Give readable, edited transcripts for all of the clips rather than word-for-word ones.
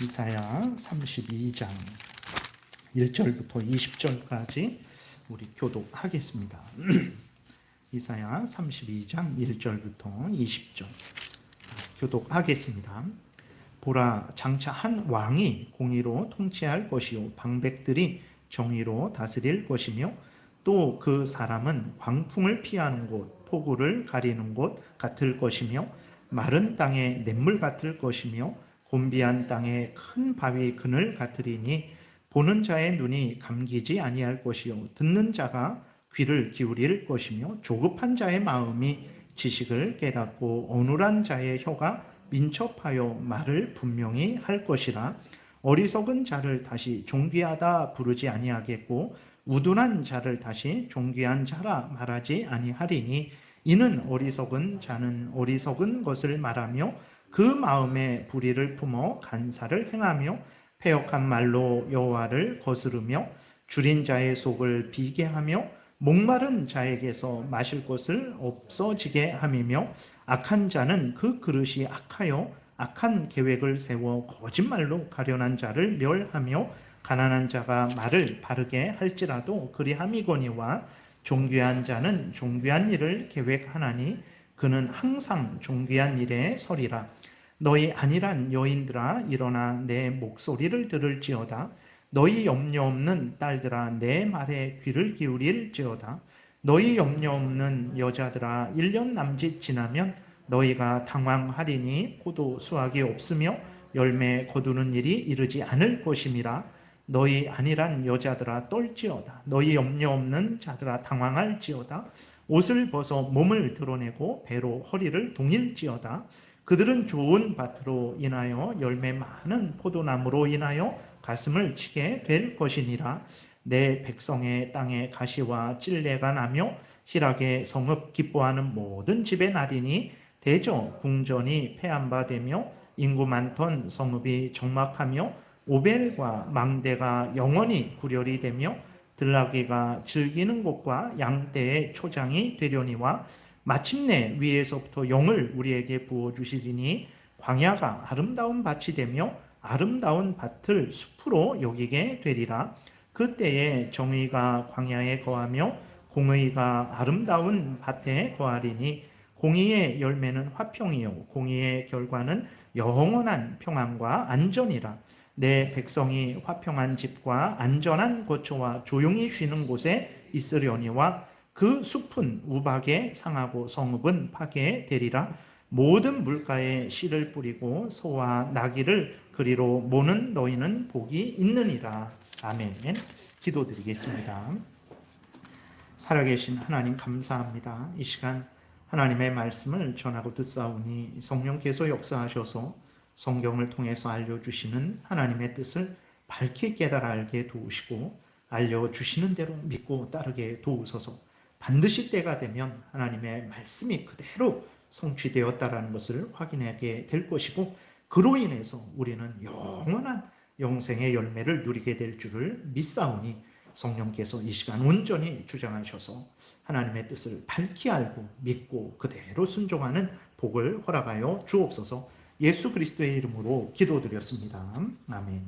이사야 32장 1절부터 20절까지 우리 교독하겠습니다. 이사야 32장 1절부터 20절 교독하겠습니다. 보라, 장차 한 왕이 공의로 통치할 것이요 방백들이 정의로 다스릴 것이며 또 그 사람은 광풍을 피하는 곳, 폭우를 가리는 곳 같을 것이며 마른 땅에 냇물 같을 것이며 곤비한 땅에 큰 바위 그늘 같으리니 보는 자의 눈이 감기지 아니할 것이요 듣는 자가 귀를 기울일 것이며 조급한 자의 마음이 지식을 깨닫고 어눌한 자의 혀가 민첩하여 말을 분명히 할 것이라. 어리석은 자를 다시 존귀하다 부르지 아니하겠고 우둔한 자를 다시 존귀한 자라 말하지 아니하리니 이는 어리석은 자는 어리석은 것을 말하며 그 마음에 불의를 품어 간사를 행하며 패역한 말로 여호와를 거스르며 줄인 자의 속을 비게 하며 목마른 자에게서 마실 것을 없어지게 함이며 악한 자는 그 그릇이 악하여 악한 계획을 세워 거짓말로 가련한 자를 멸하며 가난한 자가 말을 바르게 할지라도 그리함이거니와 존귀한 자는 존귀한 일을 계획하나니 그는 항상 존귀한 일에 서리라. 너희 안일한 여인들아 일어나 내 목소리를 들을지어다. 너희 염려 없는 딸들아 내 말에 귀를 기울일지어다. 너희 염려 없는 여자들아 1년 남짓 지나면 너희가 당황하리니 포도 수확이 없으며 열매 거두는 일이 이르지 않을 것임이라. 너희 안일한 여자들아 떨지어다. 너희 염려 없는 자들아 당황할지어다. 옷을 벗어 몸을 드러내고 배로 허리를 동일지어다. 그들은 좋은 밭으로 인하여 열매 많은 포도나무로 인하여 가슴을 치게 될 것이니라. 내 백성의 땅에 가시와 찔레가 나며 희락의 성읍 기뻐하는 모든 집의 날이니 대저 궁전이 폐한바되며 인구 많던 성읍이 적막하며 오벨과 망대가 영원히 구렬이 되며 들나귀가 즐기는 곳과 양떼의 초장이 되려니와 마침내 위에서부터 영을 우리에게 부어주시리니 광야가 아름다운 밭이 되며 아름다운 밭을 숲으로 여기게 되리라. 그때에 정의가 광야에 거하며 공의가 아름다운 밭에 거하리니 공의의 열매는 화평이요 공의의 결과는 영원한 평안과 안전이라. 내 백성이 화평한 집과 안전한 거처와 조용히 쉬는 곳에 있으려니와 그 숲은 우박에 상하고 성읍은 파괴되리라. 모든 물가에 씨를 뿌리고 소와 나귀를 그리로 모는 너희는 복이 있느니라. 아멘. 기도드리겠습니다. 살아계신 하나님 감사합니다. 이 시간 하나님의 말씀을 전하고 듣사오니 성령께서 역사하셔서 성경을 통해서 알려주시는 하나님의 뜻을 밝히 깨달아 알게 도우시고 알려주시는 대로 믿고 따르게 도우소서. 반드시 때가 되면 하나님의 말씀이 그대로 성취되었다라는 것을 확인하게 될 것이고 그로 인해서 우리는 영원한 영생의 열매를 누리게 될 줄을 믿사오니 성령께서 이 시간 온전히 주장하셔서 하나님의 뜻을 밝히 알고 믿고 그대로 순종하는 복을 허락하여 주옵소서. 예수 그리스도의 이름으로 기도드렸습니다. 아멘.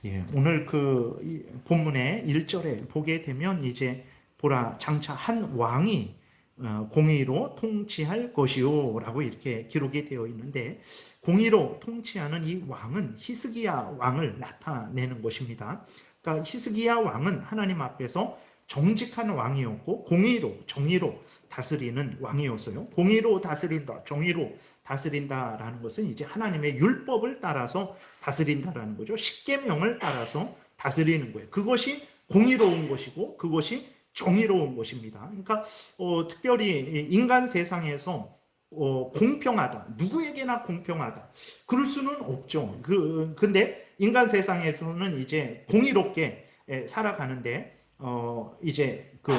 예, 오늘 그 본문의 1절에 보게 되면 이제 보라, 장차 한 왕이 공의로 통치할 것이요 라고 이렇게 기록이 되어 있는데 공의로 통치하는 이 왕은 히스기야 왕을 나타내는 것입니다. 그러니까 히스기야 왕은 하나님 앞에서 정직한 왕이었고 공의로 정의로 다스리는 왕이었어요. 공의로 다스린다, 정의로 다스린다라는 것은 이제 하나님의 율법을 따라서 다스린다라는 거죠. 십계명을 따라서 다스리는 거예요. 그것이 공의로운 것이고 그것이 정의로운 것입니다. 그러니까 특별히 인간 세상에서 공평하다, 누구에게나 공평하다, 그럴 수는 없죠. 근데 인간 세상에서는 이제 공의롭게 살아가는데 이제 그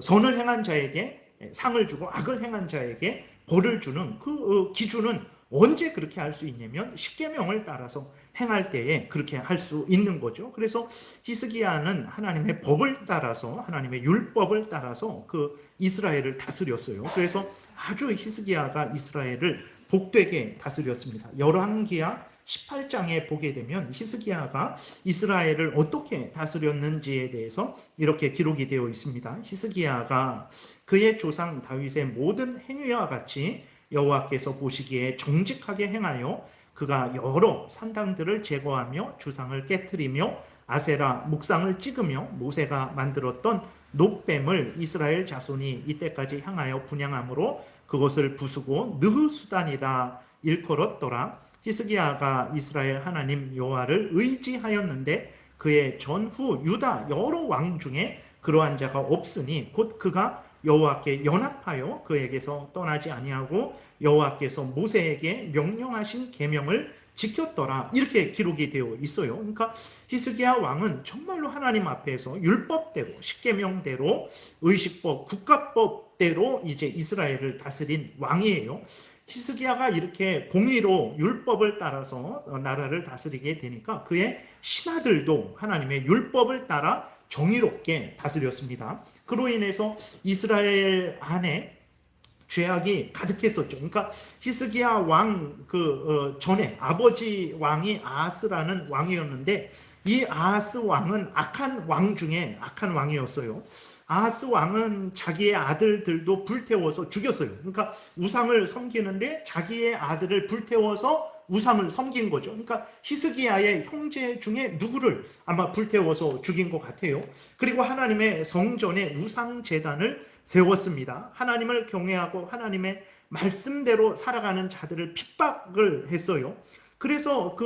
선을 행한 자에게 상을 주고 악을 행한 자에게 벌을 주는 그 기준은 언제 그렇게 할 수 있냐면 십계명을 따라서 행할 때에 그렇게 할 수 있는 거죠. 그래서 히스기야는 하나님의 법을 따라서 하나님의 율법을 따라서 그 이스라엘을 다스렸어요. 그래서 아주 히스기야가 이스라엘을 복되게 다스렸습니다. 열왕기하 18장에 보게 되면 히스기야가 이스라엘을 어떻게 다스렸는지에 대해서 이렇게 기록이 되어 있습니다. 히스기야가 그의 조상 다윗의 모든 행위와 같이 여호와께서 보시기에 정직하게 행하여 그가 여러 산당들을 제거하며 주상을 깨뜨리며 아세라 목상을 찍으며 모세가 만들었던 녹뱀을 이스라엘 자손이 이때까지 향하여 분향함으로 그것을 부수고 느흐수단이다 일컬었더라. 히스기야가 이스라엘 하나님 여호와를 의지하였는데 그의 전후 유다 여러 왕 중에 그러한 자가 없으니 곧 그가 여호와께 연합하여 그에게서 떠나지 아니하고 여호와께서 모세에게 명령하신 계명을 지켰더라. 이렇게 기록이 되어 있어요. 그러니까 히스기야 왕은 정말로 하나님 앞에서 율법대로 십계명대로 의식법 국가법대로 이제 이스라엘을 다스린 왕이에요. 히스기야가 이렇게 공의로 율법을 따라서 나라를 다스리게 되니까 그의 신하들도 하나님의 율법을 따라 정의롭게 다스렸습니다. 그로 인해서 이스라엘 안에 죄악이 가득했었죠. 그러니까 히스기야 왕 전에 아버지 왕이 아하스라는 왕이었는데 이 아하스 왕은 악한 왕 중에 악한 왕이었어요. 아하스 왕은 자기의 아들들도 불태워서 죽였어요. 그러니까 우상을 섬기는데 자기의 아들을 불태워서 우상을 섬긴 거죠. 그러니까 히스기야의 형제 중에 누구를 아마 불태워서 죽인 것 같아요. 그리고 하나님의 성전에 우상 제단을 세웠습니다. 하나님을 경외하고 하나님의 말씀대로 살아가는 자들을 핍박을 했어요. 그래서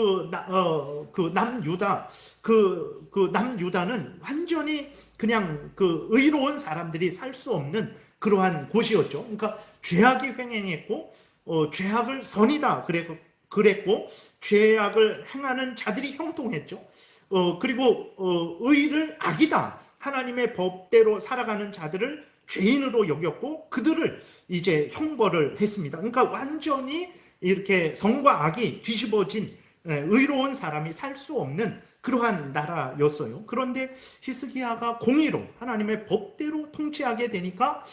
남유다는 완전히 그냥 의로운 사람들이 살 수 없는 그러한 곳이었죠. 그러니까 죄악이 횡행했고 죄악을 선이다 그랬고 죄악을 행하는 자들이 형통했죠. 그리고 의를 악이다. 하나님의 법대로 살아가는 자들을 죄인으로 여겼고 그들을 이제 형벌을 했습니다. 그러니까 완전히 이렇게 성과 악이 뒤집어진 의로운 사람이 살 수 없는 그러한 나라였어요. 그런데 히스기야가 공의로 하나님의 법대로 통치하게 되니까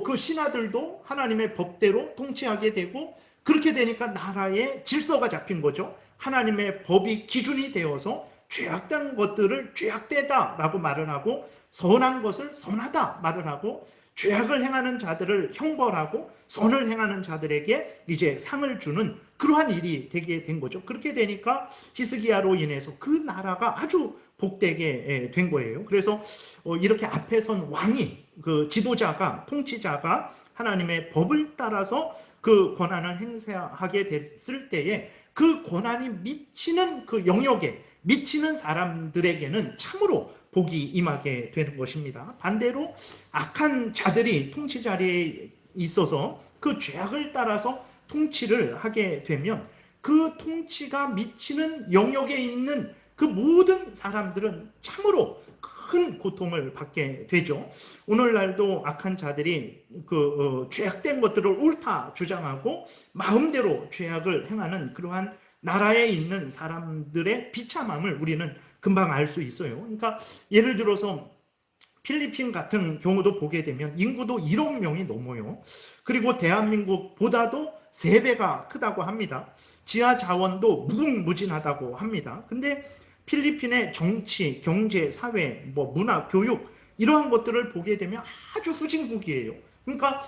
그 신하들도 하나님의 법대로 통치하게 되고 그렇게 되니까 나라의 질서가 잡힌 거죠. 하나님의 법이 기준이 되어서 죄악된 것들을 죄악되다라고 말을 하고 선한 것을 선하다 말을 하고 죄악을 행하는 자들을 형벌하고 선을 행하는 자들에게 이제 상을 주는 그러한 일이 되게 된 거죠. 그렇게 되니까 히스기야로 인해서 그 나라가 아주 복되게 된 거예요. 그래서 이렇게 앞에 선 왕이 지도자가 통치자가 하나님의 법을 따라서 그 권한을 행사하게 됐을 때에 그 권한이 미치는 그 영역에 미치는 사람들에게는 참으로 복이 임하게 되는 것입니다. 반대로 악한 자들이 통치 자리에 있어서 그 죄악을 따라서 통치를 하게 되면 그 통치가 미치는 영역에 있는 그 모든 사람들은 참으로 큰 고통을 받게 되죠. 오늘날도 악한 자들이 죄악된 것들을 옳다 주장하고 마음대로 죄악을 행하는 그러한 나라에 있는 사람들의 비참함을 우리는 금방 알 수 있어요. 그러니까 예를 들어서 필리핀 같은 경우도 보게 되면 인구도 1억 명이 넘어요. 그리고 대한민국보다도 3배가 크다고 합니다. 지하 자원도 무궁무진하다고 합니다. 근데 필리핀의 정치, 경제, 사회, 문화, 교육 이러한 것들을 보게 되면 아주 후진국이에요. 그러니까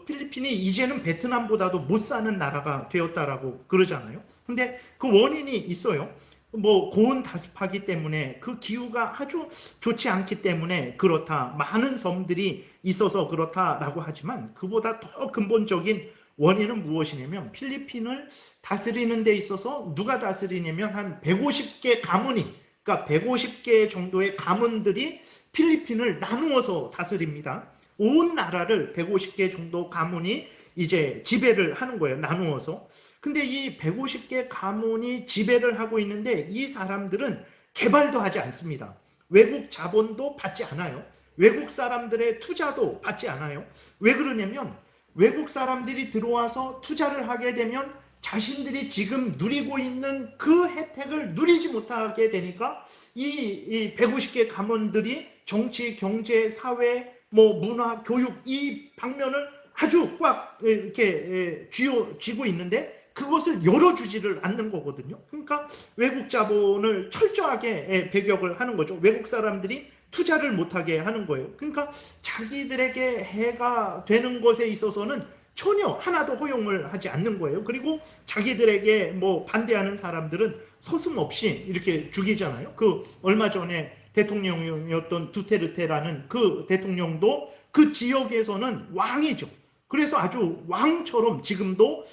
필리핀이 이제는 베트남보다도 못 사는 나라가 되었다라고 그러잖아요. 근데 그 원인이 있어요. 고온 다습하기 때문에 그 기후가 아주 좋지 않기 때문에 그렇다. 많은 섬들이 있어서 그렇다라고 하지만 그보다 더 근본적인 원인은 무엇이냐면 필리핀을 다스리는 데 있어서 누가 다스리냐면 한 150개 가문이 그러니까 150개 정도의 가문들이 필리핀을 나누어서 다스립니다. 온 나라를 150개 정도 가문이 이제 지배를 하는 거예요. 나누어서. 근데 이 150개 가문이 지배를 하고 있는데 이 사람들은 개발도 하지 않습니다. 외국 자본도 받지 않아요. 외국 사람들의 투자도 받지 않아요. 왜 그러냐면 외국 사람들이 들어와서 투자를 하게 되면 자신들이 지금 누리고 있는 그 혜택을 누리지 못하게 되니까 이 150개 가문들이 정치, 경제, 사회, 문화, 교육 이 방면을 아주 꽉 이렇게 쥐고 있는데 그것을 열어주지를 않는 거거든요. 그러니까 외국 자본을 철저하게 배격을 하는 거죠. 외국 사람들이 투자를 못하게 하는 거예요. 그러니까 자기들에게 해가 되는 것에 있어서는 전혀 하나도 허용을 하지 않는 거예요. 그리고 자기들에게 뭐 반대하는 사람들은 서슴없이 이렇게 죽이잖아요. 그 얼마 전에 대통령이었던 두테르테라는 그 대통령도 그 지역에서는 왕이죠. 그래서 아주 왕처럼 지금도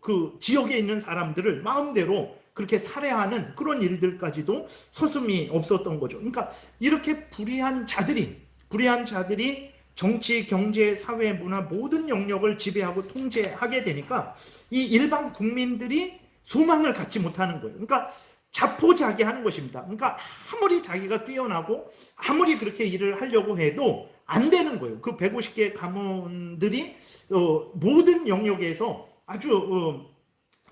그 지역에 있는 사람들을 마음대로 그렇게 살해하는 그런 일들까지도 서슴이 없었던 거죠. 그러니까 이렇게 불의한 자들이 정치, 경제, 사회, 문화 모든 영역을 지배하고 통제하게 되니까 이 일반 국민들이 소망을 갖지 못하는 거예요. 그러니까 자포자기하는 것입니다. 그러니까 아무리 자기가 뛰어나고 아무리 그렇게 일을 하려고 해도 안 되는 거예요. 그 150개 가문들이 모든 영역에서 아주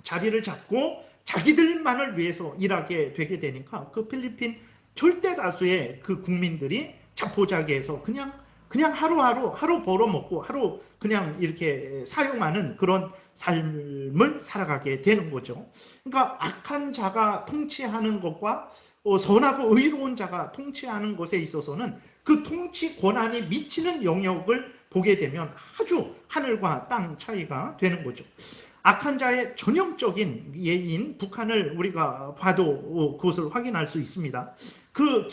자리를 잡고 자기들만을 위해서 일하게 되게 되니까 그 필리핀 절대 다수의 그 국민들이 자포자기해서 그냥 하루 벌어먹고 하루 그냥 이렇게 사용하는 그런 삶을 살아가게 되는 거죠. 그러니까 악한 자가 통치하는 것과 선하고 의로운 자가 통치하는 것에 있어서는 그 통치 권한이 미치는 영역을 보게 되면 아주 하늘과 땅 차이가 되는 거죠. 악한 자의 전형적인 예인 북한을 우리가 봐도 그것을 확인할 수 있습니다. 그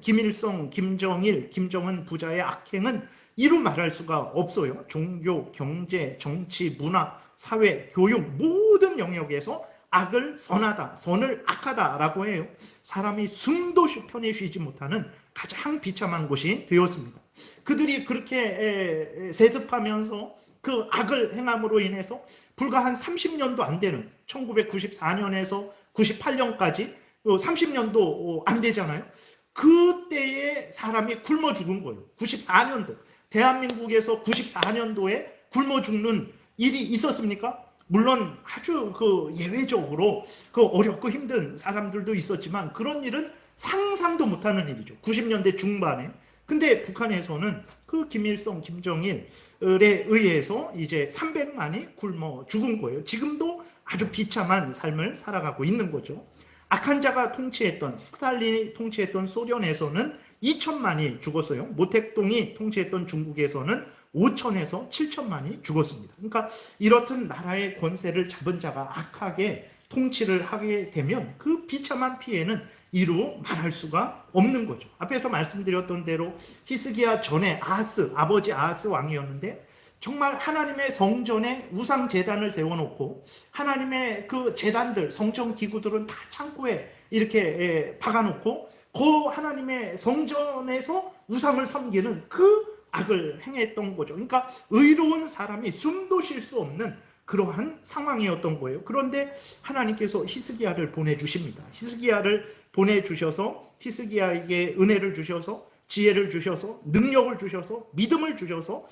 김일성, 김정일, 김정은 부자의 악행은 이루 말할 수가 없어요. 종교, 경제, 정치, 문화, 사회, 교육 모든 영역에서 악을 선하다, 선을 악하다라고 해요. 사람이 숨도 편히 쉬지 못하는 가장 비참한 곳이 되었습니다. 그들이 그렇게 세습하면서 그 악을 행함으로 인해서 불과 한 30년도 안 되는 1994년에서 98년까지 30년도 안 되잖아요. 그때에 사람이 굶어 죽은 거예요. 94년도. 대한민국에서 94년도에 굶어 죽는 일이 있었습니까? 물론 아주 그 예외적으로 그 어렵고 힘든 사람들도 있었지만 그런 일은 상상도 못하는 일이죠. 90년대 중반에. 근데 북한에서는 그 김일성, 김정일에 의해서 이제 300만이 굶어 죽은 거예요. 지금도 아주 비참한 삶을 살아가고 있는 거죠. 악한 자가 통치했던 스탈린이 통치했던 소련에서는 2천만이 죽었어요. 모택동이 통치했던 중국에서는 5천에서 7천만이 죽었습니다. 그러니까 이렇듯 나라의 권세를 잡은 자가 악하게 통치를 하게 되면 그 비참한 피해는 이루 말할 수가 없는 거죠. 앞에서 말씀드렸던 대로 히스기야 전에 아버지 아하스 왕이었는데 정말 하나님의 성전에 우상 제단을 세워놓고 하나님의 그 제단들, 성전 기구들은 다 창고에 이렇게 박아놓고 그 하나님의 성전에서 우상을 섬기는 그 악을 행했던 거죠. 그러니까 의로운 사람이 숨도 쉴 수 없는 그러한 상황이었던 거예요. 그런데 하나님께서 히스기야를 보내주십니다. 히스기야를 보내주셔서 히스기야에게 은혜를 주셔서 지혜를 주셔서 능력을 주셔서 믿음을 주셔서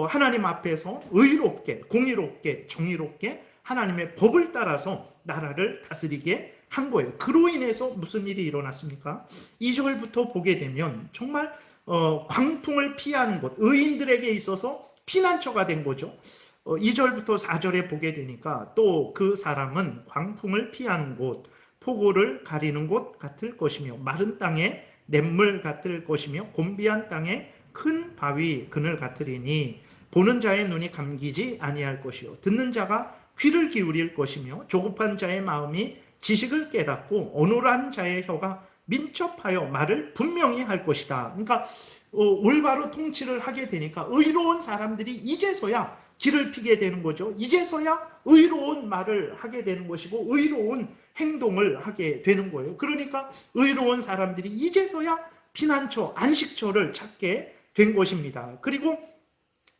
하나님 앞에서 의롭게 공의롭게 정의롭게 하나님의 법을 따라서 나라를 다스리게 한 거예요. 그로 인해서 무슨 일이 일어났습니까? 2절부터 보게 되면 정말 광풍을 피하는 것, 의인들에게 있어서 피난처가 된 거죠. 2절부터 4절에 보게 되니까 또 그 사람은 광풍을 피하는 곳, 폭우를 가리는 곳 같을 것이며 마른 땅에 냇물 같을 것이며 곤비한 땅에 큰 바위 그늘 같으리니 보는 자의 눈이 감기지 아니할 것이요 듣는 자가 귀를 기울일 것이며 조급한 자의 마음이 지식을 깨닫고 어눌한 자의 혀가 민첩하여 말을 분명히 할 것이다. 그러니까 올바로 통치를 하게 되니까 의로운 사람들이 이제서야 길을 피게 되는 거죠. 이제서야 의로운 말을 하게 되는 것이고 의로운 행동을 하게 되는 거예요. 그러니까 의로운 사람들이 이제서야 피난처, 안식처를 찾게 된 것입니다. 그리고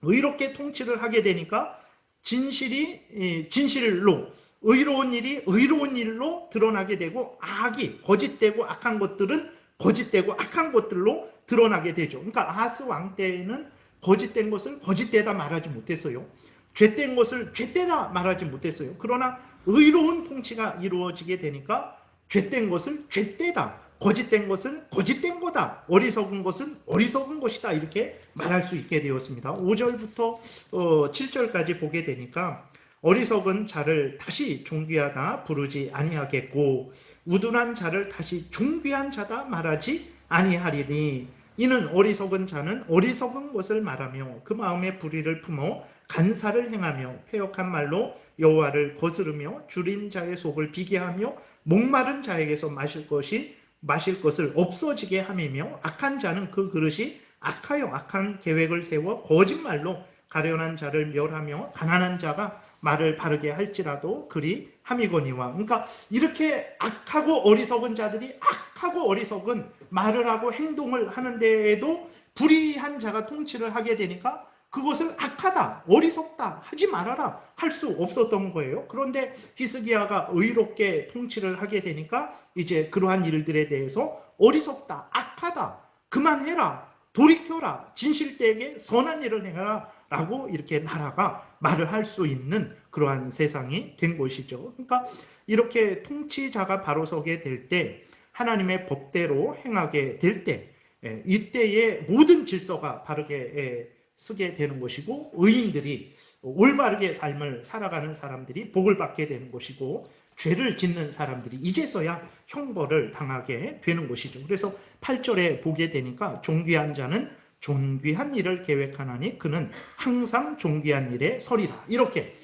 의롭게 통치를 하게 되니까 진실로 의로운 일이 의로운 일로 드러나게 되고 악이 거짓되고 악한 것들은 거짓되고 악한 것들로 드러나게 되죠. 그러니까 아하스 왕 때에는 거짓된 것을 거짓되다 말하지 못했어요. 죄된 것을 죄되다 말하지 못했어요. 그러나 의로운 통치가 이루어지게 되니까 죄된 것을 죄되다, 거짓된 것은 거짓된 거다, 어리석은 것은 어리석은 것이다 이렇게 말할 수 있게 되었습니다. 5절부터 7절까지 보게 되니까 어리석은 자를 다시 존귀하다 부르지 아니하겠고 우둔한 자를 다시 존귀한 자다 말하지 아니하리니 이는 어리석은 자는 어리석은 것을 말하며 그 마음에 불의를 품어 간사를 행하며 패역한 말로 여호와를 거스르며 줄인 자의 속을 비게 하며 목마른 자에게서 마실 것을 없어지게 함이며 악한 자는 그 그릇이 악하여 악한 계획을 세워 거짓말로 가련한 자를 멸하며 가난한 자가 말을 바르게 할지라도 그리 함이거니와. 그러니까 이렇게 악하고 어리석은 자들이 악하고 어리석은 말을 하고 행동을 하는 데에도 불의한 자가 통치를 하게 되니까 그것을 악하다, 어리석다, 하지 말아라 할 수 없었던 거예요. 그런데 히스기야가 의롭게 통치를 하게 되니까 이제 그러한 일들에 대해서 어리석다, 악하다, 그만해라, 돌이켜라, 진실되게 선한 일을 행하라 라고 이렇게 나라가 말을 할 수 있는 그러한 세상이 된 것이죠. 그러니까 이렇게 통치자가 바로 서게 될 때, 하나님의 법대로 행하게 될 때, 이때의 모든 질서가 바르게 서게 되는 것이고 의인들이 올바르게 삶을 살아가는 사람들이 복을 받게 되는 것이고 죄를 짓는 사람들이 이제서야 형벌을 당하게 되는 것이죠. 그래서 8절에 보게 되니까 존귀한 자는 존귀한 일을 계획하나니 그는 항상 존귀한 일에 서리라. 이렇게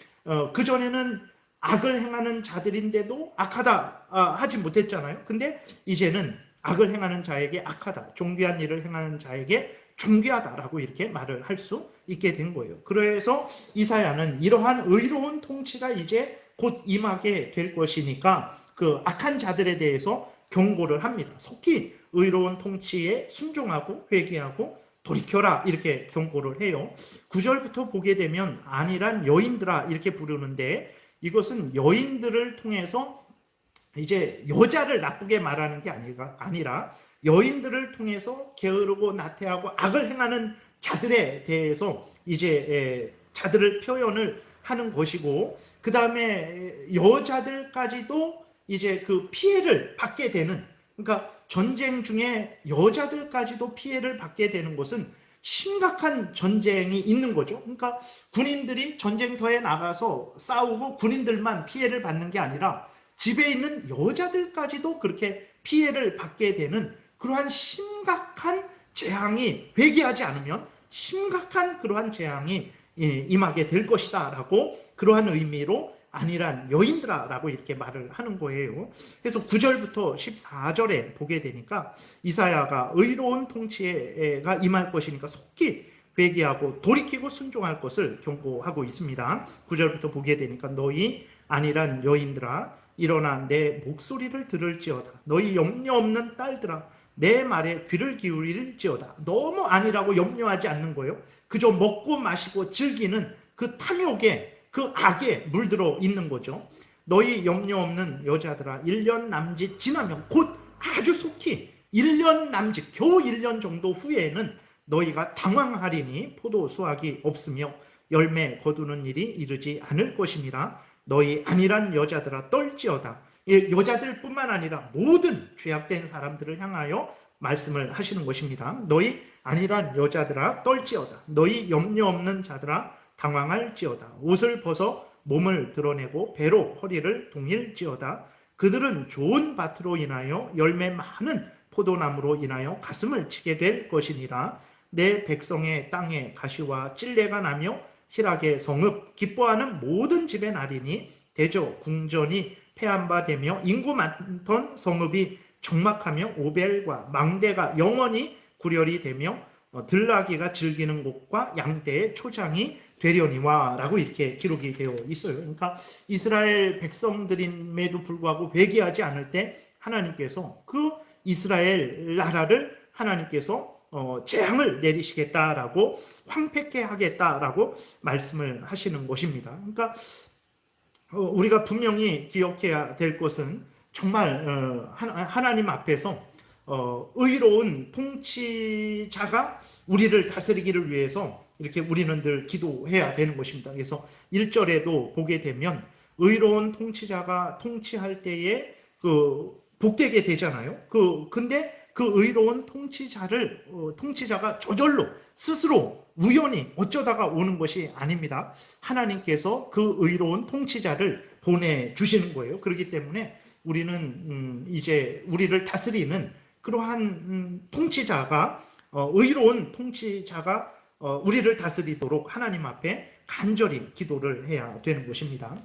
그전에는 악을 행하는 자들인데도 악하다 하지 못했잖아요. 근데 이제는 악을 행하는 자에게 악하다, 존귀한 일을 행하는 자에게 존귀하다라고 이렇게 말을 할 수 있게 된 거예요. 그래서 이사야는 이러한 의로운 통치가 이제 곧 임하게 될 것이니까 그 악한 자들에 대해서 경고를 합니다. 속히 의로운 통치에 순종하고 회개하고 돌이켜라 이렇게 경고를 해요. 9절부터 보게 되면 아니란 여인들아 이렇게 부르는데 이것은 여인들을 통해서 이제 여자를 나쁘게 말하는 게 아니라 여인들을 통해서 게으르고 나태하고 악을 행하는 자들에 대해서 이제 자들을 표현을 하는 것이고 그 다음에 여자들까지도 이제 그 피해를 받게 되는, 그러니까 전쟁 중에 여자들까지도 피해를 받게 되는 것은 심각한 전쟁이 있는 거죠. 그러니까 군인들이 전쟁터에 나가서 싸우고 군인들만 피해를 받는 게 아니라 집에 있는 여자들까지도 그렇게 피해를 받게 되는 그러한 심각한 재앙이, 회개하지 않으면 심각한 그러한 재앙이 임하게 될 것이다 라고 그러한 의미로 아니란 여인들아 라고 이렇게 말을 하는 거예요. 그래서 9절부터 14절에 보게 되니까 이사야가 의로운 통치가 임할 것이니까 속히 회개하고 돌이키고 순종할 것을 경고하고 있습니다. 9절부터 보게 되니까 너희 아니란 여인들아 일어나 내 목소리를 들을지어다. 너희 염려 없는 딸들아 내 말에 귀를 기울일지어다. 너무 아니라고 염려하지 않는 거예요. 그저 먹고 마시고 즐기는 그 탐욕에, 그 악에 물들어 있는 거죠. 너희 염려 없는 여자들아 1년 남짓 지나면 곧 아주 속히 1년 남짓, 겨우 1년 정도 후에는 너희가 당황하리니 포도 수확이 없으며 열매 거두는 일이 이르지 않을 것임이라. 너희 아니란 여자들아 떨지어다. 여자들뿐만 아니라 모든 죄악된 사람들을 향하여 말씀을 하시는 것입니다. 너희 아니란 여자들아 떨지어다. 너희 염려 없는 자들아 당황할지어다. 옷을 벗어 몸을 드러내고 배로 허리를 동일지어다. 그들은 좋은 밭으로 인하여 열매 많은 포도나무로 인하여 가슴을 치게 될 것이니라. 내 백성의 땅에 가시와 찔레가 나며 희락의 성읍 기뻐하는 모든 집의 날이니 대저 궁전이 패한 바 되며 인구 많던 성읍이 적막하며 오벨과 망대가 영원히 구렬이 되며 들나귀가 즐기는 곳과 양떼의 초장이 되려니와 라고 이렇게 기록이 되어 있어요. 그러니까 이스라엘 백성들임에도 불구하고 회개하지 않을 때 하나님께서 그 이스라엘 나라를 하나님께서 재앙을 내리시겠다라고 황폐케 하겠다라고 말씀을 하시는 것입니다. 그러니까 우리가 분명히 기억해야 될 것은 정말 하나님 앞에서 의로운 통치자가 우리를 다스리기를 위해서 이렇게 우리는 늘 기도해야 되는 것입니다. 그래서 1절에도 보게 되면 의로운 통치자가 통치할 때에 복되게 되잖아요. 근데 그 의로운 통치자가 저절로 스스로 우연히 어쩌다가 오는 것이 아닙니다. 하나님께서 그 의로운 통치자를 보내주시는 거예요. 그렇기 때문에 우리는 이제 우리를 다스리는 그러한 통치자가 의로운 통치자가 우리를 다스리도록 하나님 앞에 간절히 기도를 해야 되는 것입니다.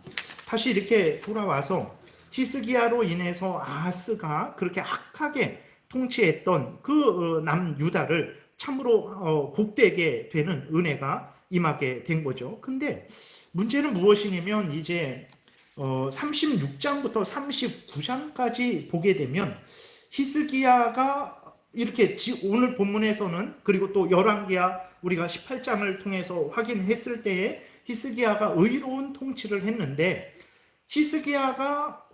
다시 이렇게 돌아와서 히스기야로 인해서 아하스가 그렇게 악하게 통치했던 그 남유다를 참으로 복되게 되는 은혜가 임하게 된 거죠. 근데 문제는 무엇이냐면 이제 36장부터 39장까지 보게 되면 히스기야가 이렇게 오늘 본문에서는 그리고 또 열왕기야 우리가 18장을 통해서 확인했을 때에 히스기야가 의로운 통치를 했는데 히스기야가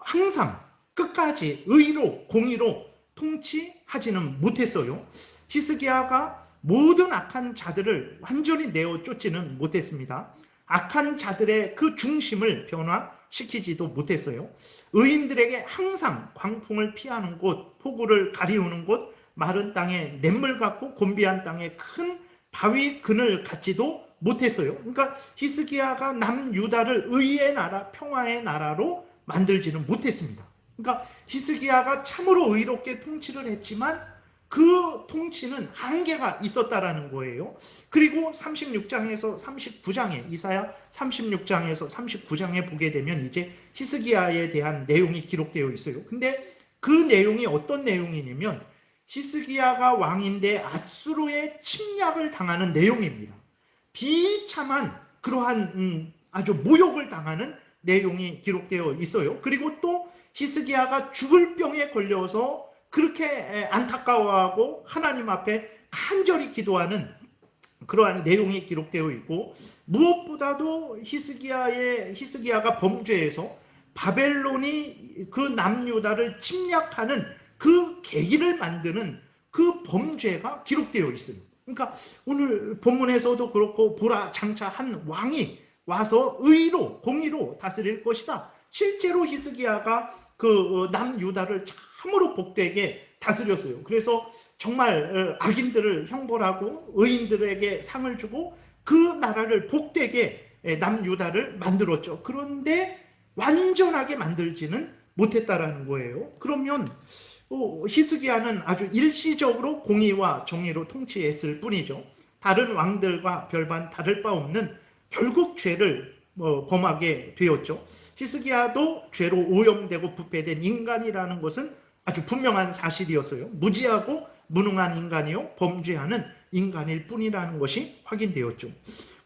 항상 끝까지 의로 공의로 통치하지는 못했어요. 히스기야가 모든 악한 자들을 완전히 내어 쫓지는 못했습니다. 악한 자들의 그 중심을 변화시키지도 못했어요. 의인들에게 항상 광풍을 피하는 곳, 폭우를 가리우는 곳, 마른 땅에 냇물 같고 곤비한 땅에 큰 바위 그늘 같지도 못했어요. 그러니까 히스기야가 남유다를 의의 나라, 평화의 나라로 만들지는 못했습니다. 그러니까 히스기야가 참으로 의롭게 통치를 했지만 그 통치는 한계가 있었다라는 거예요. 그리고 36장에서 39장에 이사야 36장에서 39장에 보게 되면 이제 히스기야에 대한 내용이 기록되어 있어요. 근데 그 내용이 어떤 내용이냐면 히스기야가 왕인데 아수르의 침략을 당하는 내용입니다. 비참한 그러한 아주 모욕을 당하는 내용이 기록되어 있어요. 그리고 또 히스기야가 죽을 병에 걸려서 그렇게 안타까워하고 하나님 앞에 간절히 기도하는 그러한 내용이 기록되어 있고, 무엇보다도 히스기야가 범죄해서 바벨론이 그 남유다를 침략하는 그 계기를 만드는 그 범죄가 기록되어 있어요. 그러니까 오늘 본문에서도 그렇고 보라 장차 한 왕이 와서 의로 공의로 다스릴 것이다. 실제로 히스기야가 그 남유다를 참으로 복되게 다스렸어요. 그래서 정말 악인들을 형벌하고 의인들에게 상을 주고 그 나라를 복되게 남유다를 만들었죠. 그런데 완전하게 만들지는 못했다라는 거예요. 그러면 히스기야는 아주 일시적으로 공의와 정의로 통치했을 뿐이죠. 다른 왕들과 별반 다를 바 없는 결국 죄를 범하게 되었죠. 히스기야도 죄로 오염되고 부패된 인간이라는 것은 아주 분명한 사실이었어요. 무지하고 무능한 인간이요 범죄하는 인간일 뿐이라는 것이 확인되었죠.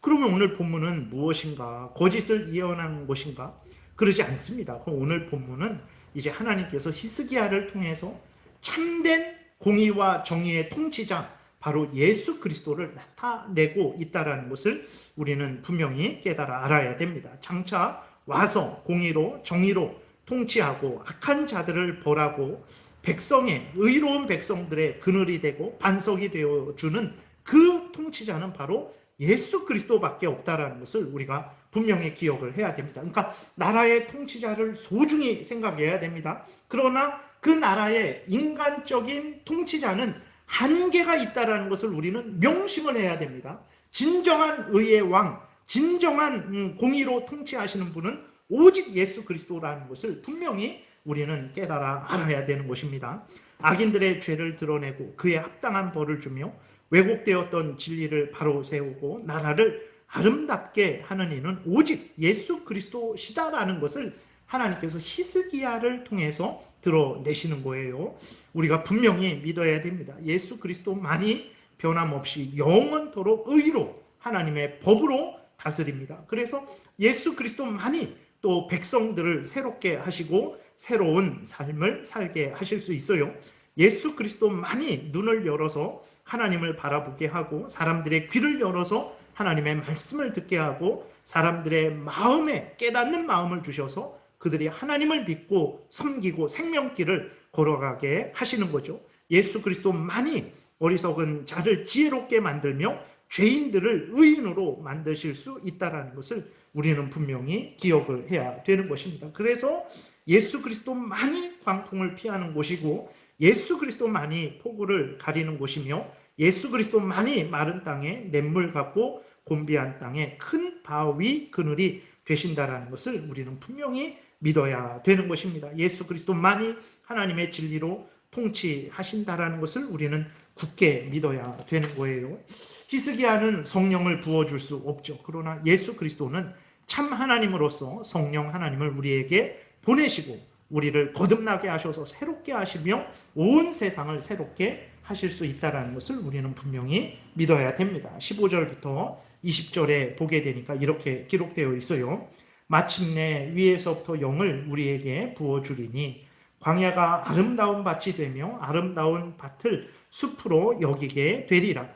그러면 오늘 본문은 무엇인가? 거짓을 예언한 것인가? 그러지 않습니다. 오늘 본문은 이제 하나님께서 히스기야를 통해서 참된 공의와 정의의 통치자 바로 예수 그리스도를 나타내고 있다는 것을 우리는 분명히 깨달아 알아야 됩니다. 장차 와서 공의로 정의로 통치하고 악한 자들을 벌하고 백성의 의로운 백성들의 그늘이 되고 반석이 되어주는 그 통치자는 바로 예수 그리스도밖에 없다라는 것을 우리가 분명히 기억을 해야 됩니다. 그러니까 나라의 통치자를 소중히 생각해야 됩니다. 그러나 그 나라의 인간적인 통치자는 한계가 있다라는 것을 우리는 명심을 해야 됩니다. 진정한 의의 왕, 진정한 공의로 통치하시는 분은 오직 예수 그리스도라는 것을 분명히 우리는 깨달아 알아야 되는 것입니다. 악인들의 죄를 드러내고 그에 합당한 벌을 주며 왜곡되었던 진리를 바로 세우고 나라를 아름답게 하는 이는 오직 예수 그리스도시다라는 것을 하나님께서 히스기야를 통해서 드러내시는 거예요. 우리가 분명히 믿어야 됩니다. 예수 그리스도만이 변함없이 영원토록 의로 하나님의 법으로 다스립니다. 그래서 예수 그리스도만이 또 백성들을 새롭게 하시고 새로운 삶을 살게 하실 수 있어요. 예수 그리스도만이 눈을 열어서 하나님을 바라보게 하고 사람들의 귀를 열어서 하나님의 말씀을 듣게 하고 사람들의 마음에 깨닫는 마음을 주셔서 그들이 하나님을 믿고 섬기고 생명길을 걸어가게 하시는 거죠. 예수 그리스도만이 어리석은 자를 지혜롭게 만들며 죄인들을 의인으로 만드실 수 있다는 것을 우리는 분명히 기억을 해야 되는 것입니다. 그래서 예수 그리스도만이 광풍을 피하는 곳이고 예수 그리스도만이 폭우를 가리는 곳이며 예수 그리스도만이 마른 땅에 냇물 같고 곤비한 땅에 큰 바위 그늘이 되신다라는 것을 우리는 분명히 믿어야 되는 것입니다. 예수 그리스도만이 하나님의 진리로 통치하신다라는 것을 우리는 굳게 믿어야 되는 거예요. 히스기야는 성령을 부어줄 수 없죠. 그러나 예수 그리스도는 참 하나님으로서 성령 하나님을 우리에게 보내시고 우리를 거듭나게 하셔서 새롭게 하시며 온 세상을 새롭게 하실 수 있다는 것을 우리는 분명히 믿어야 됩니다. 15절부터 20절에 보게 되니까 이렇게 기록되어 있어요. 마침내 위에서부터 영을 우리에게 부어주리니 광야가 아름다운 밭이 되며 아름다운 밭을 숲으로 여기게 되리라.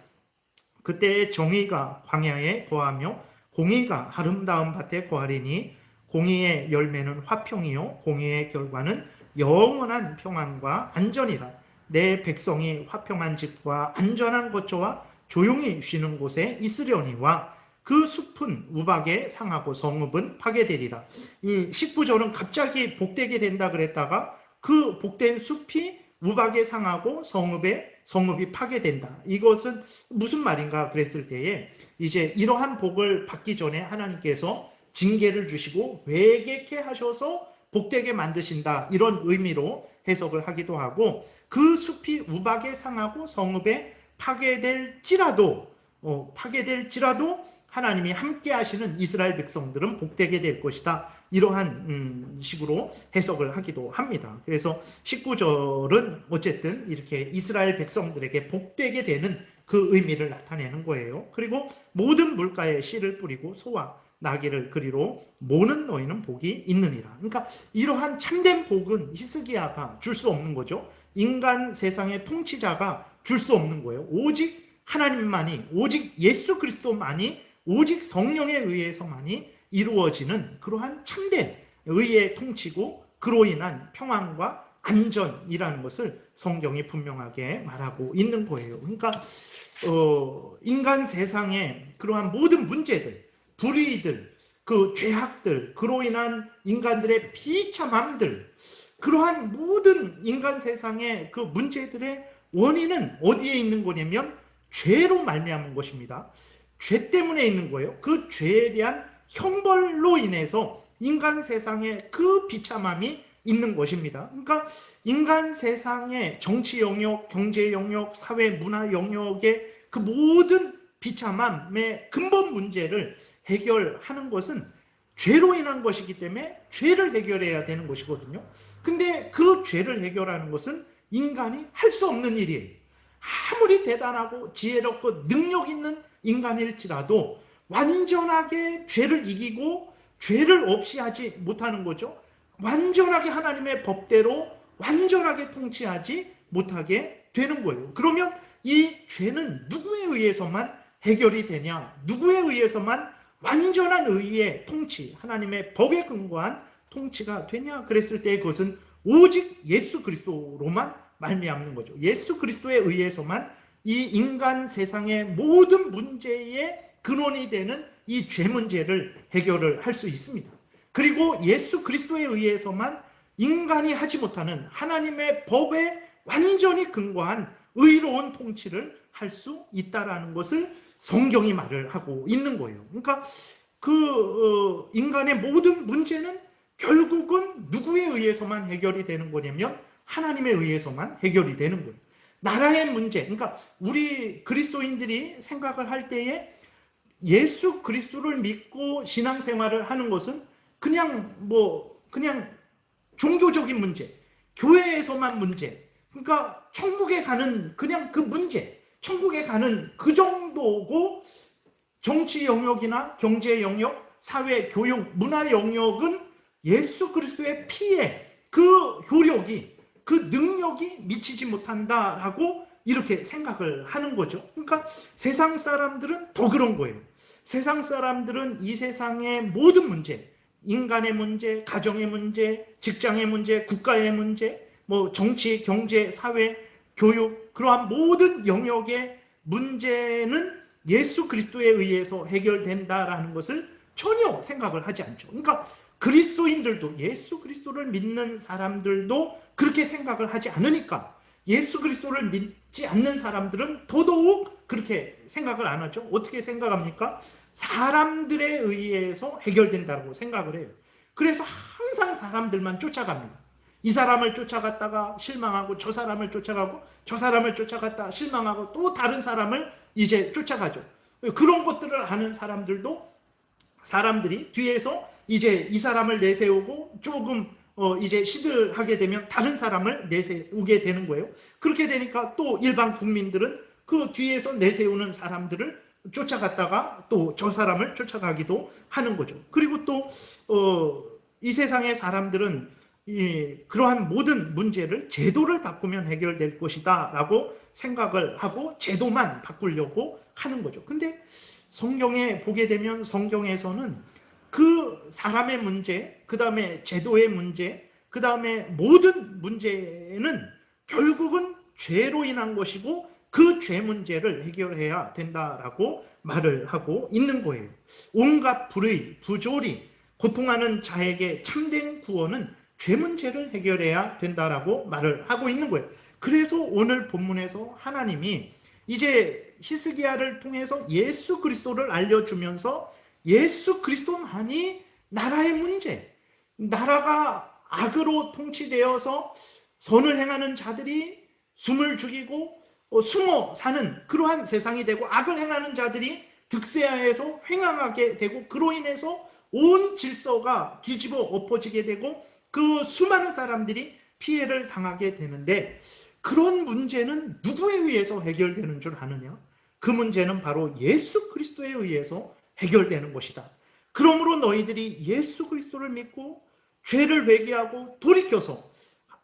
그때 정의가 광야에 거하며 공의가 아름다운 밭에 거하리니 공의의 열매는 화평이요 공의의 결과는 영원한 평안과 안전이라. 내 백성이 화평한 집과 안전한 거처와 조용히 쉬는 곳에 있으려니와 그 숲은 우박에 상하고 성읍은 파괴되리라. 이 19절은 갑자기 복되게 된다 그랬다가 그 복된 숲이 우박에 상하고 성읍이 파괴된다. 이것은 무슨 말인가 그랬을 때에 이제 이러한 복을 받기 전에 하나님께서 징계를 주시고 회개케 하셔서 복되게 만드신다, 이런 의미로 해석을 하기도 하고, 그 숲이 우박에 상하고 성읍에 파괴될지라도 하나님이 함께 하시는 이스라엘 백성들은 복되게 될 것이다, 이러한 식으로 해석을 하기도 합니다. 그래서 19절은 어쨌든 이렇게 이스라엘 백성들에게 복되게 되는 그 의미를 나타내는 거예요. 그리고 모든 물가에 씨를 뿌리고 소와 나귀를 그리로 모는 너희는 복이 있느니라. 그러니까 이러한 참된 복은 히스기야가 줄 수 없는 거죠. 인간 세상의 통치자가 줄 수 없는 거예요. 오직 하나님만이, 오직 예수 그리스도만이, 오직 성령에 의해서만이 이루어지는 그러한 참된 의의 통치고, 그로 인한 평안과 안전이라는 것을 성경이 분명하게 말하고 있는 거예요. 그러니까 인간 세상의 그러한 모든 문제들, 불의들, 그 죄악들, 그로 인한 인간들의 비참함들, 그러한 모든 인간 세상의 그 문제들의 원인은 어디에 있는 거냐면 죄로 말미암은 것입니다. 죄 때문에 있는 거예요. 그 죄에 대한 형벌로 인해서 인간 세상에 그 비참함이 있는 것입니다. 그러니까 인간 세상의 정치 영역, 경제 영역, 사회 문화 영역의 그 모든 비참함의 근본 문제를 해결하는 것은 죄로 인한 것이기 때문에 죄를 해결해야 되는 것이거든요. 근데 그 죄를 해결하는 것은 인간이 할 수 없는 일이에요. 아무리 대단하고 지혜롭고 능력 있는 인간일지라도 완전하게 죄를 이기고 죄를 없이 하지 못하는 거죠. 완전하게 하나님의 법대로 완전하게 통치하지 못하게 되는 거예요. 그러면 이 죄는 누구에 의해서만 해결이 되냐? 누구에 의해서만 완전한 의의 통치, 하나님의 법에 근거한 통치가 되냐? 그랬을 때 그것은 오직 예수 그리스도로만 말미암는 거죠. 예수 그리스도에 의해서만 이 인간 세상의 모든 문제의 근원이 되는 이 죄 문제를 해결을 할 수 있습니다. 그리고 예수 그리스도에 의해서만 인간이 하지 못하는 하나님의 법에 완전히 근거한 의로운 통치를 할 수 있다라는 것을 성경이 말을 하고 있는 거예요. 그러니까 인간의 모든 문제는 결국은 누구에 의해서만 해결이 되는 거냐면 하나님에 의해서만 해결이 되는 거예요. 나라의 문제, 그러니까 우리 그리스도인들이 생각을 할 때에 예수 그리스도를 믿고 신앙생활을 하는 것은 그냥 종교적인 문제, 교회에서만 문제, 그러니까 천국에 가는 그냥 그 문제, 천국에 가는 그 정도고, 정치 영역이나 경제 영역, 사회, 교육, 문화 영역은 예수 그리스도의 피에 그 효력이, 그 능력이 미치지 못한다라고 이렇게 생각을 하는 거죠. 그러니까 세상 사람들은 더 그런 거예요. 세상 사람들은 이 세상의 모든 문제, 인간의 문제, 가정의 문제, 직장의 문제, 국가의 문제, 정치, 경제, 사회, 교육, 그러한 모든 영역의 문제는 예수 그리스도에 의해서 해결된다라는 것을 전혀 생각을 하지 않죠. 그러니까 그리스도인들도, 예수 그리스도를 믿는 사람들도 그렇게 생각을 하지 않으니까 예수 그리스도를 믿지 않는 사람들은 더더욱 그렇게 생각을 안 하죠. 어떻게 생각합니까? 사람들에 의해서 해결된다고 생각을 해요. 그래서 항상 사람들만 쫓아갑니다. 이 사람을 쫓아갔다가 실망하고, 저 사람을 쫓아가고, 저 사람을 쫓아갔다가 실망하고, 또 다른 사람을 이제 쫓아가죠. 그런 것들을 아는 사람들이 뒤에서 이제 이 사람을 내세우고 조금 이제 시들하게 되면 다른 사람을 내세우게 되는 거예요. 그렇게 되니까 또 일반 국민들은 그 뒤에서 내세우는 사람들을 쫓아갔다가 또 저 사람을 쫓아가기도 하는 거죠. 그리고 또 이 세상의 사람들은 그러한 모든 문제를 제도를 바꾸면 해결될 것이다 라고 생각을 하고 제도만 바꾸려고 하는 거죠. 근데 성경에 보게 되면 성경에서는 그 사람의 문제, 그 다음에 제도의 문제, 그 다음에 모든 문제는 결국은 죄로 인한 것이고 그 죄 문제를 해결해야 된다라고 말을 하고 있는 거예요. 온갖 불의, 부조리, 고통하는 자에게 참된 구원은 죄 문제를 해결해야 된다라고 말을 하고 있는 거예요. 그래서 오늘 본문에서 하나님이 이제 히스기야를 통해서 예수 그리스도를 알려주면서 예수 그리스도만이 나라의 문제, 나라가 악으로 통치되어서 선을 행하는 자들이 숨을 죽이고 숨어 사는 그러한 세상이 되고, 악을 행하는 자들이 득세하여서 횡행하게 되고, 그로 인해서 온 질서가 뒤집어 엎어지게 되고 그 수많은 사람들이 피해를 당하게 되는데, 그런 문제는 누구에 의해서 해결되는 줄 아느냐? 그 문제는 바로 예수 그리스도에 의해서 해결되는 것이다. 그러므로 너희들이 예수 그리스도를 믿고 죄를 회개하고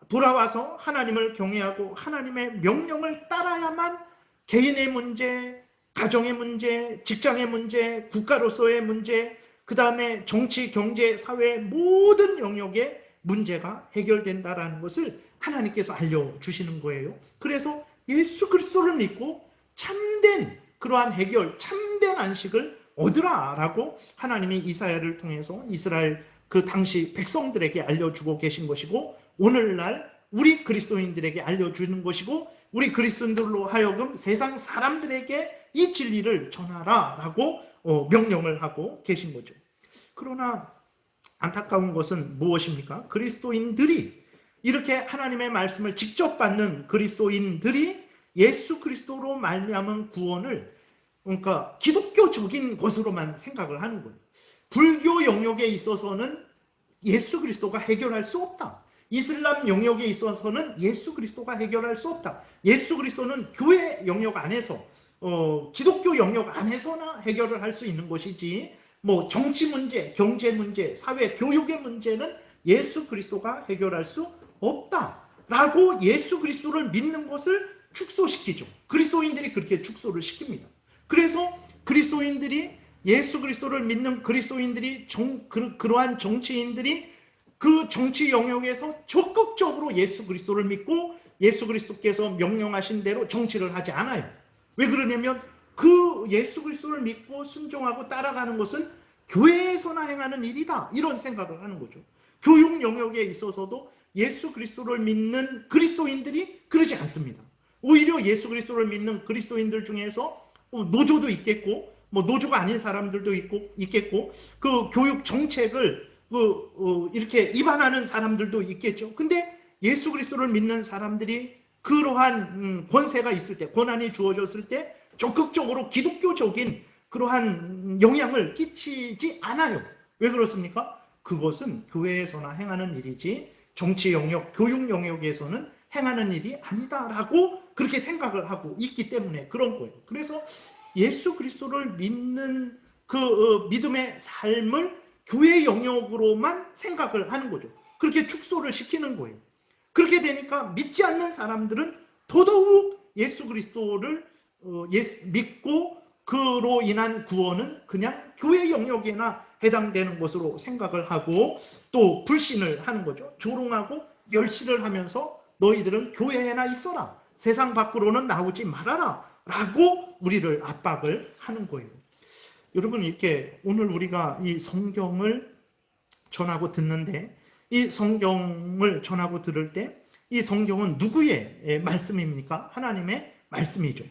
돌아와서 하나님을 경외하고 하나님의 명령을 따라야만 개인의 문제, 가정의 문제, 직장의 문제, 국가로서의 문제, 그 다음에 정치, 경제, 사회 모든 영역의 문제가 해결된다라는 것을 하나님께서 알려주시는 거예요. 그래서 예수 그리스도를 믿고 참된 그러한 해결, 참된 안식을 얻으라라고 하나님이 이사야를 통해서 이스라엘 그 당시 백성들에게 알려주고 계신 것이고, 오늘날 우리 그리스도인들에게 알려주는 것이고, 우리 그리스도인들로 하여금 세상 사람들에게 이 진리를 전하라라고 명령을 하고 계신 거죠. 그러나 안타까운 것은 무엇입니까? 그리스도인들이, 이렇게 하나님의 말씀을 직접 받는 그리스도인들이 예수 그리스도로 말미암은 구원을, 그러니까 기독교적인 것으로만 생각을 하는 거예요. 불교 영역에 있어서는 예수 그리스도가 해결할 수 없다. 이슬람 영역에 있어서는 예수 그리스도가 해결할 수 없다. 예수 그리스도는 교회 영역 안에서, 기독교 영역 안에서나 해결을 할 수 있는 것이지, 뭐 정치 문제, 경제 문제, 사회 교육의 문제는 예수 그리스도가 해결할 수 없다라고 예수 그리스도를 믿는 것을 축소시키죠. 그리스도인들이 그렇게 축소를 시킵니다. 그래서 그리스도인들이, 예수 그리스도를 믿는 그리스도인들이, 그러한 정치인들이 그 정치 영역에서 적극적으로 예수 그리스도를 믿고 예수 그리스도께서 명령하신 대로 정치를 하지 않아요. 왜 그러냐면 그 예수 그리스도를 믿고 순종하고 따라가는 것은 교회에서나 행하는 일이다, 이런 생각을 하는 거죠. 교육 영역에 있어서도 예수 그리스도를 믿는 그리스도인들이 그러지 않습니다. 오히려 예수 그리스도를 믿는 그리스도인들 중에서 노조도 있겠고, 뭐 노조가 아닌 사람들도 있겠고, 그 교육 정책을 이렇게 위반하는 사람들도 있겠죠. 근데 예수 그리스도를 믿는 사람들이 그러한 권세가 있을 때, 권한이 주어졌을 때 적극적으로 기독교적인 그러한 영향을 끼치지 않아요. 왜 그렇습니까? 그것은 교회에서나 행하는 일이지 정치 영역, 교육 영역에서는 행하는 일이 아니다라고 그렇게 생각을 하고 있기 때문에 그런 거예요. 그래서 예수 그리스도를 믿는 그 믿음의 삶을 교회 영역으로만 생각을 하는 거죠. 그렇게 축소를 시키는 거예요. 그렇게 되니까 믿지 않는 사람들은 더더욱 예수 그리스도를 믿고 그로 인한 구원은 그냥 교회 영역에나 해당되는 것으로 생각을 하고 또 불신을 하는 거죠. 조롱하고 멸시를 하면서 너희들은 교회에나 있어라, 세상 밖으로는 나오지 말아라 라고 우리를 압박을 하는 거예요. 여러분, 이렇게 오늘 우리가 이 성경을 전하고 듣는데, 이 성경을 전하고 들을 때 이 성경은 누구의 말씀입니까? 하나님의 말씀이죠.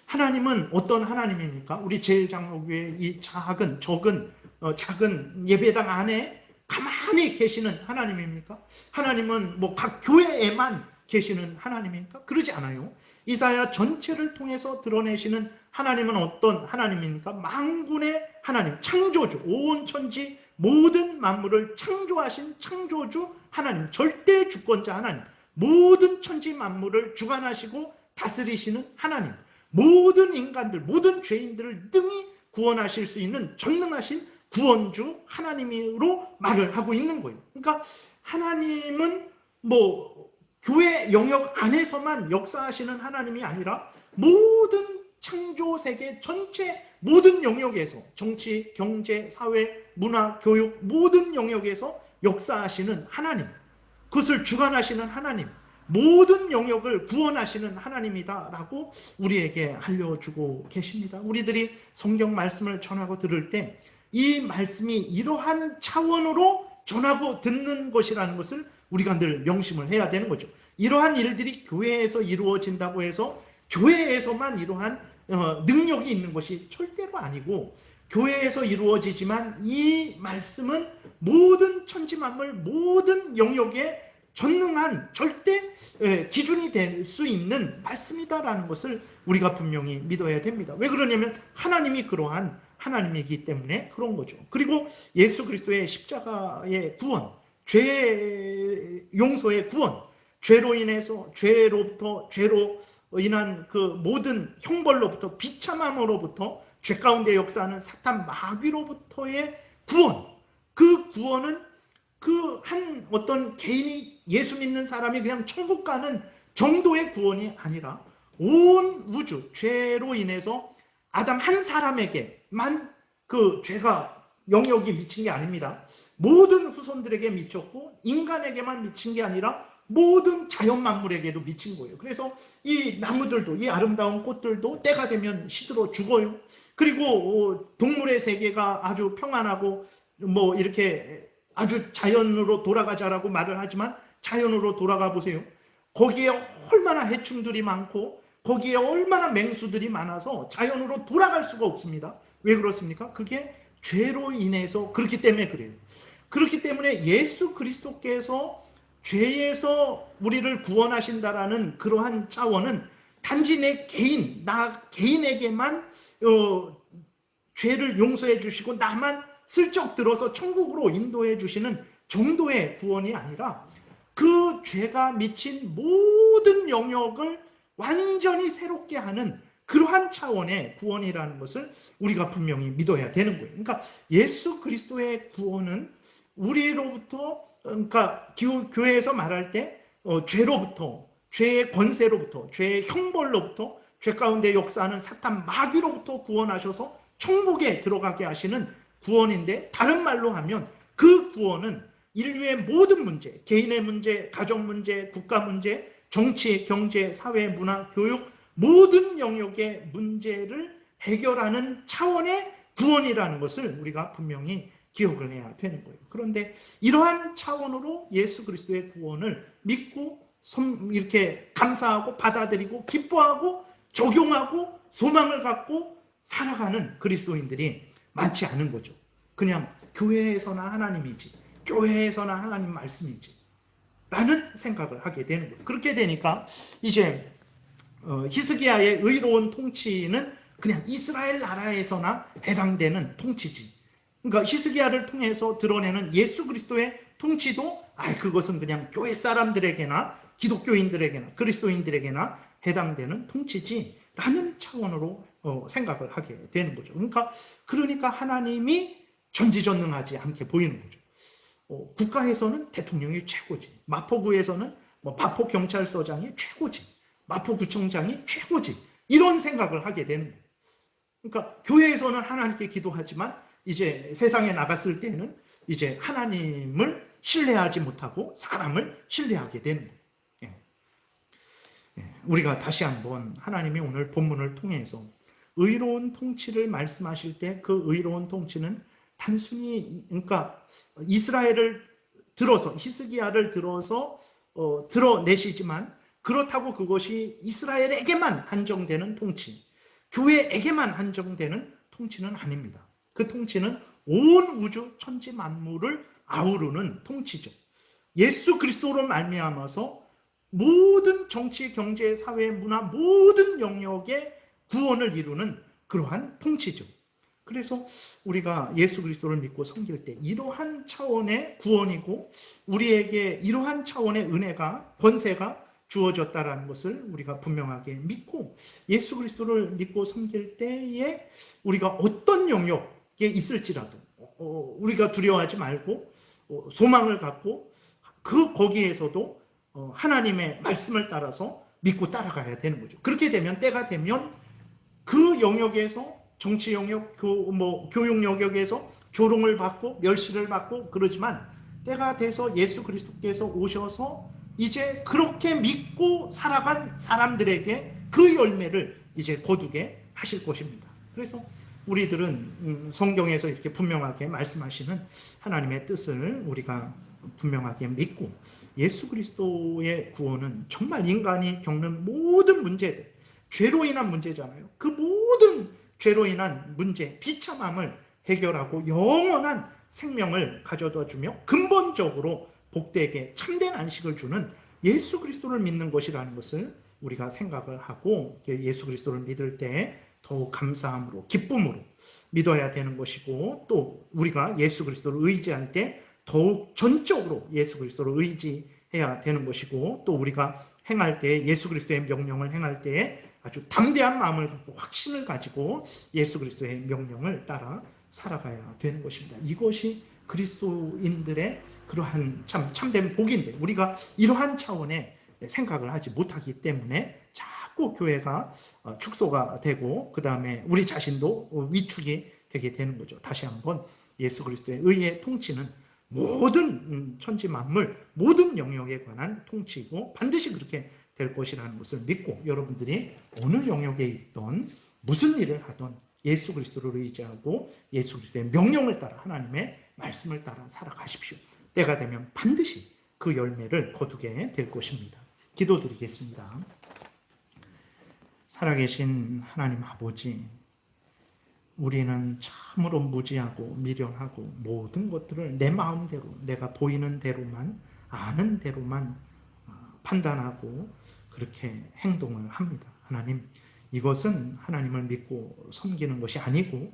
하나님은 어떤 하나님입니까? 우리 제일장로교회 이 작은 예배당 안에 가만히 계시는 하나님입니까? 하나님은 뭐 각 교회에만 계시는 하나님입니까? 그러지 않아요. 이사야 전체를 통해서 드러내시는 하나님은 어떤 하나님입니까? 만군의 하나님, 창조주, 온 천지 모든 만물을 창조하신 창조주 하나님, 절대 주권자 하나님, 모든 천지 만물을 주관하시고 다스리시는 하나님, 모든 인간들, 모든 죄인들을 능히 구원하실 수 있는 전능하신 구원주 하나님으로 말을 하고 있는 거예요. 그러니까 하나님은 뭐 교회 영역 안에서만 역사하시는 하나님이 아니라 모든 창조 세계 전체 모든 영역에서 정치, 경제, 사회, 문화, 교육 모든 영역에서 역사하시는 하나님, 그것을 주관하시는 하나님, 모든 영역을 구원하시는 하나님이다라고 우리에게 알려주고 계십니다. 우리들이 성경 말씀을 전하고 들을 때 이 말씀이 이러한 차원으로 전하고 듣는 것이라는 것을 우리가 늘 명심을 해야 되는 거죠. 이러한 일들이 교회에서 이루어진다고 해서 교회에서만 이러한 능력이 있는 것이 절대로 아니고, 교회에서 이루어지지만 이 말씀은 모든 천지만물 모든 영역에 전능한 절대 기준이 될 수 있는 말씀이다라는 것을 우리가 분명히 믿어야 됩니다. 왜 그러냐면 하나님이 그러한 하나님이기 때문에 그런 거죠. 그리고 예수 그리스도의 십자가의 구원, 죄 용서의 구원, 죄로 인해서 죄로 인한 그 모든 형벌로부터, 비참함으로부터, 죄 가운데 역사하는 사탄 마귀로부터의 구원, 그 구원은 그 한 어떤 개인이 예수 믿는 사람이 그냥 천국 가는 정도의 구원이 아니라 온 우주, 죄로 인해서 아담 한 사람에게만 그 죄가 영역이 미친 게 아닙니다. 모든 후손들에게 미쳤고 인간에게만 미친 게 아니라 모든 자연 만물에게도 미친 거예요. 그래서 이 나무들도, 이 아름다운 꽃들도 때가 되면 시들어 죽어요. 그리고 동물의 세계가 아주 평안하고 뭐 이렇게 아주 자연으로 돌아가자라고 말을 하지만 자연으로 돌아가 보세요. 거기에 얼마나 해충들이 많고 거기에 얼마나 맹수들이 많아서 자연으로 돌아갈 수가 없습니다. 왜 그렇습니까? 그게 죄로 인해서 그렇기 때문에 그래요. 그렇기 때문에 예수 그리스도께서 죄에서 우리를 구원하신다라는 그러한 차원은 단지 나 개인에게만 죄를 용서해 주시고 나만 슬쩍 들어서 천국으로 인도해 주시는 정도의 구원이 아니라 그 죄가 미친 모든 영역을 완전히 새롭게 하는 그러한 차원의 구원이라는 것을 우리가 분명히 믿어야 되는 거예요. 그러니까 예수 그리스도의 구원은 우리로부터, 그러니까 교회에서 말할 때 죄로부터, 죄의 권세로부터, 죄의 형벌로부터, 죄 가운데 역사하는 사탄 마귀로부터 구원하셔서 천국에 들어가게 하시는 구원인데, 다른 말로 하면 그 구원은 인류의 모든 문제, 개인의 문제, 가정 문제, 국가 문제, 정치, 경제, 사회, 문화, 교육 모든 영역의 문제를 해결하는 차원의 구원이라는 것을 우리가 분명히 기억을 해야 되는 거예요. 그런데 이러한 차원으로 예수 그리스도의 구원을 믿고 이렇게 감사하고 받아들이고 기뻐하고 적용하고 소망을 갖고 살아가는 그리스도인들이 많지 않은 거죠. 그냥 교회에서나 하나님이지, 교회에서나 하나님 말씀이지 라는 생각을 하게 되는 거예요. 그렇게 되니까 이제 히스기야의 의로운 통치는 그냥 이스라엘 나라에서나 해당되는 통치지. 그러니까 히스기야를 통해서 드러내는 예수 그리스도의 통치도 그것은 그냥 교회 사람들에게나 기독교인들에게나 그리스도인들에게나 해당되는 통치지 라는 차원으로 생각을 하게 되는 거죠. 그러니까 하나님이 전지전능하지 않게 보이는 거죠. 국가에서는 대통령이 최고지, 마포구에서는 마포경찰서장이 최고지, 마포구청장이 최고지, 이런 생각을 하게 되는 거예요. 그러니까 교회에서는 하나님께 기도하지만 이제 세상에 나갔을 때는 이제 하나님을 신뢰하지 못하고 사람을 신뢰하게 되는 거예요. 우리가 다시 한번 하나님이 오늘 본문을 통해서 의로운 통치를 말씀하실 때 그 의로운 통치는 단순히, 그러니까 이스라엘을 들어서, 히스기야를 들어서 드러내시지만 그렇다고 그것이 이스라엘에게만 한정되는 통치, 교회에게만 한정되는 통치는 아닙니다. 그 통치는 온 우주 천지 만물을 아우르는 통치죠. 예수 그리스도로 말미암아서 모든 정치, 경제, 사회, 문화 모든 영역의 구원을 이루는 그러한 통치죠. 그래서 우리가 예수 그리스도를 믿고 섬길 때 이러한 차원의 구원이고 우리에게 이러한 차원의 은혜가, 권세가 주어졌다라는 것을 우리가 분명하게 믿고 예수 그리스도를 믿고 섬길 때에 우리가 어떤 영역에 있을지라도 우리가 두려워하지 말고 소망을 갖고 거기에서도 하나님의 말씀을 따라서 믿고 따라가야 되는 거죠. 그렇게 되면 때가 되면 그 영역에서 정치 영역, 교육 영역에서 조롱을 받고 멸시를 받고 그러지만 때가 돼서 예수 그리스도께서 오셔서 이제 그렇게 믿고 살아간 사람들에게 그 열매를 이제 거두게 하실 것입니다. 그래서 우리들은 성경에서 이렇게 분명하게 말씀하시는 하나님의 뜻을 우리가 분명하게 믿고 예수 그리스도의 구원은 정말 인간이 겪는 모든 문제들, 죄로 인한 문제잖아요. 그 모든 죄로 인한 문제, 비참함을 해결하고 영원한 생명을 가져다 주며 근본적으로 복되게 참된 안식을 주는 예수 그리스도를 믿는 것이라는 것을 우리가 생각을 하고 예수 그리스도를 믿을 때 더욱 감사함으로 기쁨으로 믿어야 되는 것이고 또 우리가 예수 그리스도를 의지할 때 더욱 전적으로 예수 그리스도를 의지해야 되는 것이고 또 우리가 행할 때 예수 그리스도의 명령을 행할 때 아주 담대한 마음을 갖고 확신을 가지고 예수 그리스도의 명령을 따라 살아가야 되는 것입니다. 이것이 그리스도인들의 그러한 참된 복인데 우리가 이러한 차원의 생각을 하지 못하기 때문에 자꾸 교회가 축소가 되고 그 다음에 우리 자신도 위축이 되게 되는 거죠. 다시 한번 예수 그리스도의 의의 통치는 모든 천지 만물 모든 영역에 관한 통치이고 반드시 그렇게 될 것이라는 것을 믿고 여러분들이 어느 영역에 있던 무슨 일을 하던 예수 그리스도를 의지하고 예수 그리스도의 명령을 따라 하나님의 말씀을 따라 살아가십시오. 때가 되면 반드시 그 열매를 거두게 될 것입니다. 기도드리겠습니다. 살아계신 하나님 아버지, 우리는 참으로 무지하고 미련하고 모든 것들을 내 마음대로 내가 보이는 대로만 아는 대로만 판단하고 그렇게 행동을 합니다. 하나님, 이것은 하나님을 믿고 섬기는 것이 아니고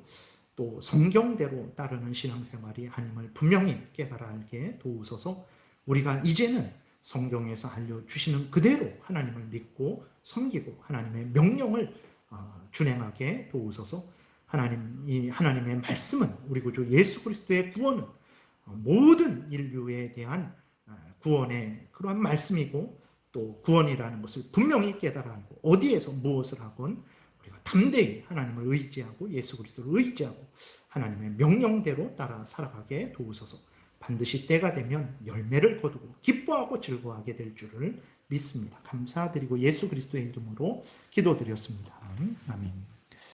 또 성경대로 따르는 신앙생활이 아님을 분명히 깨달아 알게 도우소서. 우리가 이제는 성경에서 알려주시는 그대로 하나님을 믿고 섬기고 하나님의 명령을 준행하게 도우소서. 이 하나님의 말씀은 우리 구주 예수 그리스도의 구원은 모든 인류에 대한 구원의 그러한 말씀이고 또 구원이라는 것을 분명히 깨달아 알고 어디에서 무엇을 하건 우리가 담대히 하나님을 의지하고 예수 그리스도를 의지하고 하나님의 명령대로 따라 살아가게 도우소서. 반드시 때가 되면 열매를 거두고 기뻐하고 즐거워하게 될 줄을 믿습니다. 감사드리고 예수 그리스도의 이름으로 기도드렸습니다. 아멘.